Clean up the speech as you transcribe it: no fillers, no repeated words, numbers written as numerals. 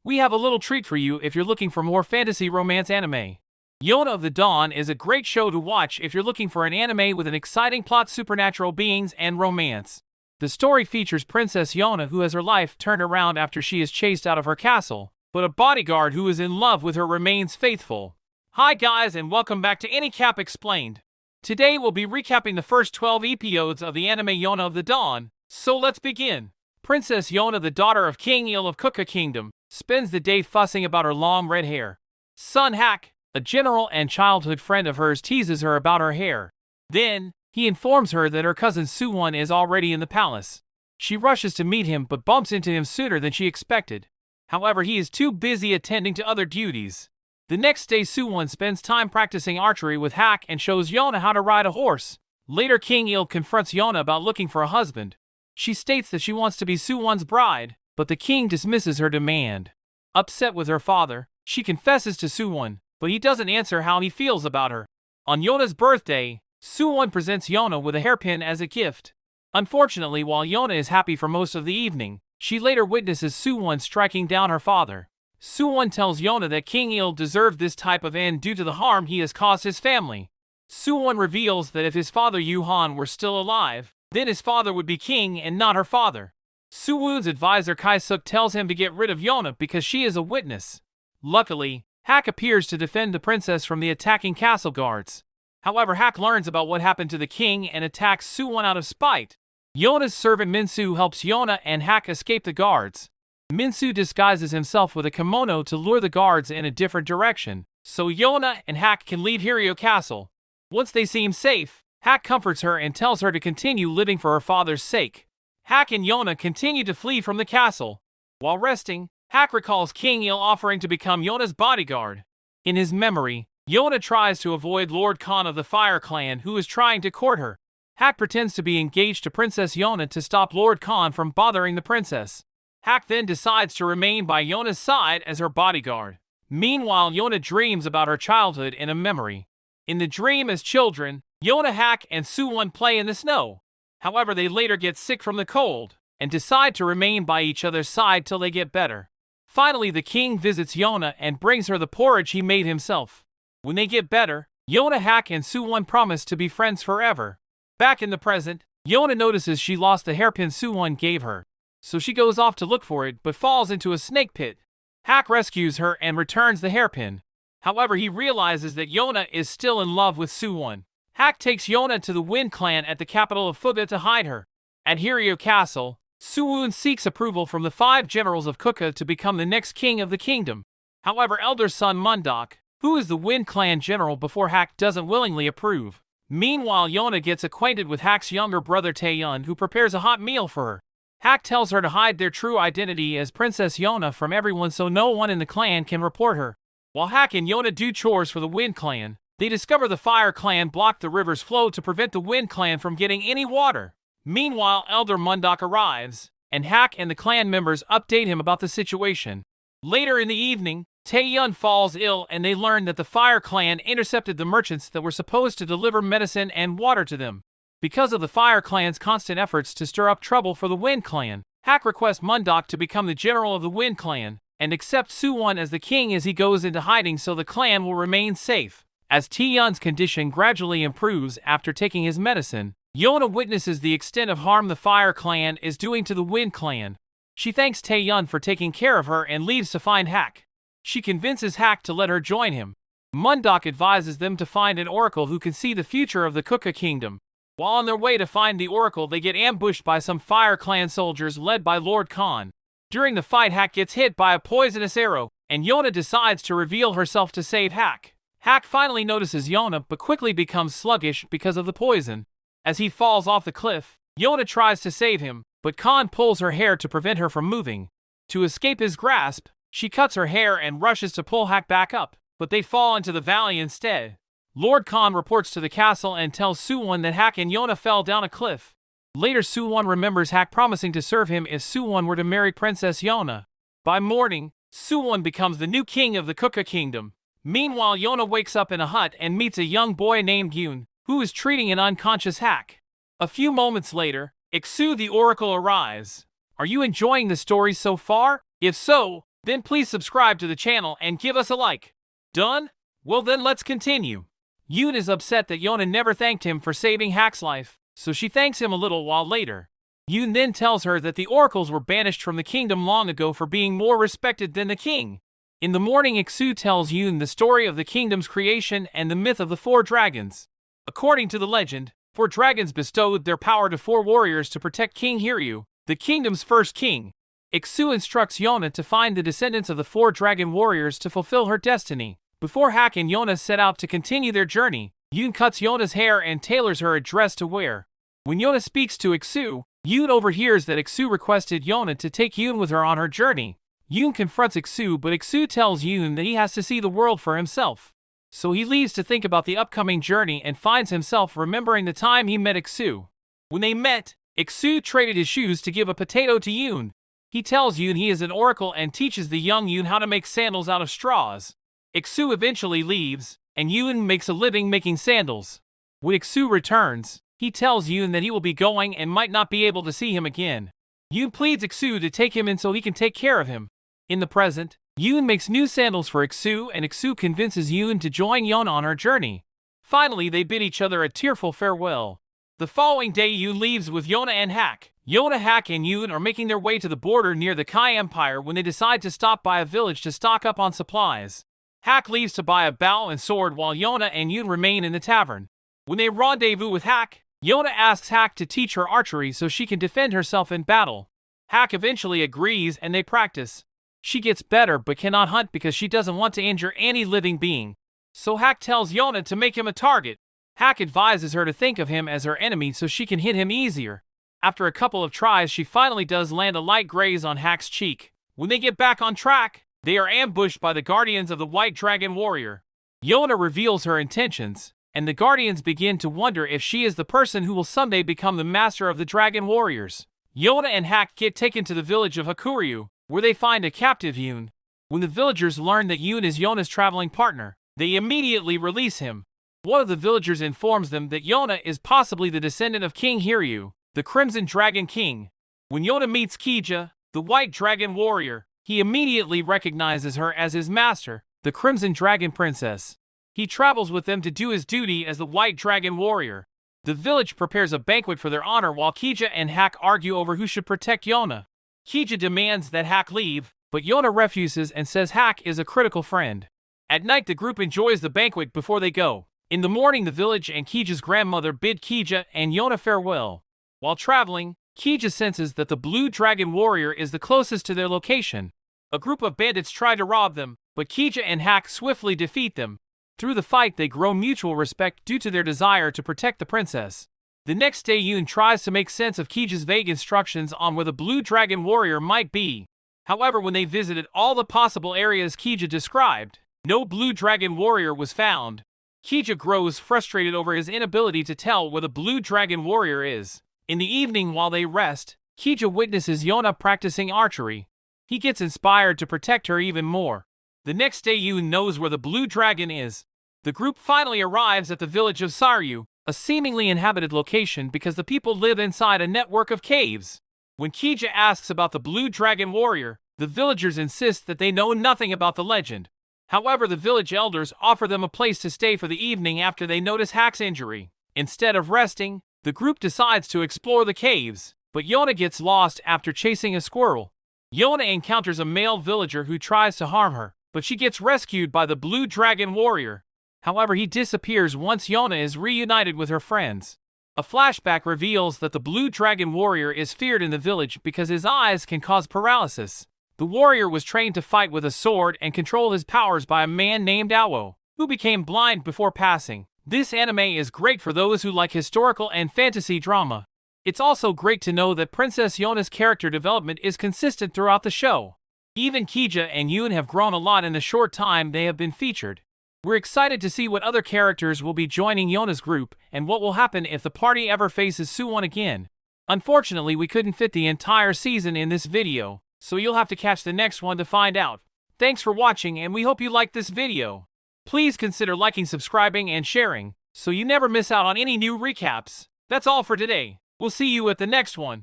we have a little treat for you if you're looking for more fantasy romance anime. Yona of the Dawn is a great show to watch if you're looking for an anime with an exciting plot, supernatural beings, and romance. The story features Princess Yona who has her life turned around after she is chased out of her castle, but a bodyguard who is in love with her remains faithful. Hi guys, and welcome back to AniCap Explained. Today we'll be recapping the first 12 episodes of the anime Yona of the Dawn, so let's begin. Princess Yona, the daughter of King Il of Kuka Kingdom, spends the day fussing about her long red hair. Son Hak, a general and childhood friend of hers, teases her about her hair. Then, he informs her that her cousin Soo-Won is already in the palace. She rushes to meet him but bumps into him sooner than she expected. However, he is too busy attending to other duties. The next day, Soo-Won spends time practicing archery with Hak and shows Yona how to ride a horse. Later, King Il confronts Yona about looking for a husband. She states that she wants to be Soo-Won's bride, but the king dismisses her demand. Upset with her father, she confesses to Soo-Won, but he doesn't answer how he feels about her. On Yona's birthday, Soo-Won presents Yona with a hairpin as a gift. Unfortunately, while Yona is happy for most of the evening, she later witnesses Soo-Won striking down her father. Soo-Won tells Yona that King Il deserved this type of end due to the harm he has caused his family. Soo-Won reveals that if his father Yu-Han were still alive, then his father would be king and not her father. Soo-Won's advisor Kai-suk tells him to get rid of Yona because she is a witness. Luckily, Hak appears to defend the princess from the attacking castle guards. However, Hak learns about what happened to the king and attacks Soo-Won out of spite. Yona's servant Min-Soo helps Yona and Hak escape the guards. Min-Soo disguises himself with a kimono to lure the guards in a different direction, so Yona and Hak can leave Hiryo Castle. Once they seem safe, Hak comforts her and tells her to continue living for her father's sake. Hak and Yona continue to flee from the castle. While resting, Hak recalls King Il offering to become Yona's bodyguard. In his memory, Yona tries to avoid Lord Khan of the Fire Clan who is trying to court her. Hak pretends to be engaged to Princess Yona to stop Lord Khan from bothering the princess. Hak then decides to remain by Yona's side as her bodyguard. Meanwhile, Yona dreams about her childhood in a memory. In the dream as children, Yona, Hak, and Soo-Won play in the snow. However, they later get sick from the cold, and decide to remain by each other's side till they get better. Finally, the king visits Yona and brings her the porridge he made himself. When they get better, Yona, Hak, and Soo-Won promise to be friends forever. Back in the present, Yona notices she lost the hairpin Soo-Won gave her. So she goes off to look for it but falls into a snake pit. Hak rescues her and returns the hairpin. However, he realizes that Yona is still in love with Soo-Won. Hak takes Yona to the Wind Clan at the capital of Fuga to hide her. At Hiryo Castle, Soo-Won seeks approval from the 5 generals of Kuka to become the next king of the kingdom. However, elder son Mundok, who is the Wind Clan general before Hak, doesn't willingly approve. Meanwhile, Yona gets acquainted with Hak's younger brother Taeyun, who prepares a hot meal for her. Hak tells her to hide their true identity as Princess Yona from everyone so no one in the clan can report her. While Hak and Yona do chores for the Wind Clan, they discover the Fire Clan blocked the river's flow to prevent the Wind Clan from getting any water. Meanwhile, Elder Mundok arrives, and Hak and the clan members update him about the situation. Later in the evening, Taeyun falls ill and they learn that the Fire Clan intercepted the merchants that were supposed to deliver medicine and water to them. Because of the Fire Clan's constant efforts to stir up trouble for the Wind Clan, Hak requests Mundok to become the general of the Wind Clan, and accepts Soo-Won as the king as he goes into hiding so the clan will remain safe. As Taeyun's condition gradually improves after taking his medicine, Yona witnesses the extent of harm the Fire Clan is doing to the Wind Clan. She thanks Taeyun for taking care of her and leaves to find Hak. She convinces Hak to let her join him. Mundok advises them to find an oracle who can see the future of the Kuka Kingdom. While on their way to find the oracle, they get ambushed by some Fire Clan soldiers led by Lord Khan. During the fight, Hak gets hit by a poisonous arrow, and Yona decides to reveal herself to save Hak. Hak finally notices Yona but quickly becomes sluggish because of the poison. As he falls off the cliff, Yona tries to save him, but Khan pulls her hair to prevent her from moving. To escape his grasp, she cuts her hair and rushes to pull Hak back up, but they fall into the valley instead. Lord Khan reports to the castle and tells Soo-Won that Hak and Yona fell down a cliff. Later, Soo-Won remembers Hak promising to serve him if Soo-Won were to marry Princess Yona. By morning, Soo-Won becomes the new king of the Kuka Kingdom. Meanwhile, Yona wakes up in a hut and meets a young boy named Yoon, who is treating an unconscious Hak. A few moments later, Iksu the Oracle arrives. Are you enjoying the story so far? If so, then please subscribe to the channel and give us a like. Done? Well then let's continue. Yoon is upset that Yona never thanked him for saving Hak's life, so she thanks him a little while later. Yoon then tells her that the oracles were banished from the kingdom long ago for being more respected than the king. In the morning, Iksu tells Yoon the story of the kingdom's creation and the myth of the 4 dragons. According to the legend, 4 dragons bestowed their power to 4 warriors to protect King Hiryu, the kingdom's first king. Iksu instructs Yona to find the descendants of the 4 dragon warriors to fulfill her destiny. Before Hak and Yona set out to continue their journey, Yoon cuts Yona's hair and tailors her a dress to wear. When Yona speaks to Iksu, Yoon overhears that Iksu requested Yona to take Yoon with her on her journey. Yoon confronts Iksu, but Iksu tells Yoon that he has to see the world for himself. So he leaves to think about the upcoming journey and finds himself remembering the time he met Iksu. When they met, Iksu traded his shoes to give a potato to Yoon. He tells Yoon he is an oracle and teaches the young Yoon how to make sandals out of straws. Iksu eventually leaves, and Yoon makes a living making sandals. When Iksu returns, he tells Yoon that he will be going and might not be able to see him again. Yoon pleads Iksu to take him in so he can take care of him. In the present, Yoon makes new sandals for Iksu, and Iksu convinces Yoon to join Yona on her journey. Finally, they bid each other a tearful farewell. The following day, Yoon leaves with Yona and Hak. Yona, Hak, and Yoon are making their way to the border near the Kai Empire when they decide to stop by a village to stock up on supplies. Hak leaves to buy a bow and sword while Yona and Yoon remain in the tavern. When they rendezvous with Hak, Yona asks Hak to teach her archery so she can defend herself in battle. Hak eventually agrees and they practice. She gets better but cannot hunt because she doesn't want to injure any living being. So Hak tells Yona to make him a target. Hak advises her to think of him as her enemy so she can hit him easier. After a couple of tries, she finally does land a light graze on Hak's cheek. When they get back on track, they are ambushed by the guardians of the White Dragon Warrior. Yona reveals her intentions, and the guardians begin to wonder if she is the person who will someday become the master of the Dragon Warriors. Yona and Hak get taken to the village of Hakuryu, where they find a captive Yoon. When the villagers learn that Yoon is Yona's traveling partner, they immediately release him. One of the villagers informs them that Yona is possibly the descendant of King Hiryu, the Crimson Dragon King. When Yona meets Kija, the White Dragon Warrior, he immediately recognizes her as his master, the Crimson Dragon Princess. He travels with them to do his duty as the White Dragon Warrior. The village prepares a banquet for their honor while Kija and Hak argue over who should protect Yona. Kija demands that Hak leave, but Yona refuses and says Hak is a critical friend. At night, the group enjoys the banquet before they go. In the morning, the village and Kija's grandmother bid Kija and Yona farewell. While traveling, Kija senses that the Blue Dragon Warrior is the closest to their location. A group of bandits try to rob them, but Kija and Hak swiftly defeat them. Through the fight, they grow mutual respect due to their desire to protect the princess. The next day, Yoon tries to make sense of Kija's vague instructions on where the Blue Dragon Warrior might be. However, when they visited all the possible areas Kija described, no Blue Dragon Warrior was found. Kija grows frustrated over his inability to tell where the Blue Dragon Warrior is. In the evening, while they rest, Kija witnesses Yona practicing archery. He gets inspired to protect her even more. The next day, Yoon knows where the Blue Dragon is. The group finally arrives at the village of Saryu, a seemingly inhabited location because the people live inside a network of caves. When Kija asks about the Blue Dragon Warrior, the villagers insist that they know nothing about the legend. However, the village elders offer them a place to stay for the evening after they notice Hak's injury. Instead of resting, the group decides to explore the caves, but Yona gets lost after chasing a squirrel. Yona encounters a male villager who tries to harm her, but she gets rescued by the Blue Dragon Warrior. However, he disappears once Yona is reunited with her friends. A flashback reveals that the Blue Dragon Warrior is feared in the village because his eyes can cause paralysis. The warrior was trained to fight with a sword and control his powers by a man named Awo, who became blind before passing. This anime is great for those who like historical and fantasy drama. It's also great to know that Princess Yona's character development is consistent throughout the show. Even Kija and Yoon have grown a lot in the short time they have been featured. We're excited to see what other characters will be joining Yona's group and what will happen if the party ever faces Soo-Won again. Unfortunately, we couldn't fit the entire season in this video, so you'll have to catch the next one to find out. Thanks for watching, and we hope you liked this video. Please consider liking, subscribing, and sharing, so you never miss out on any new recaps. That's all for today. We'll see you at the next one.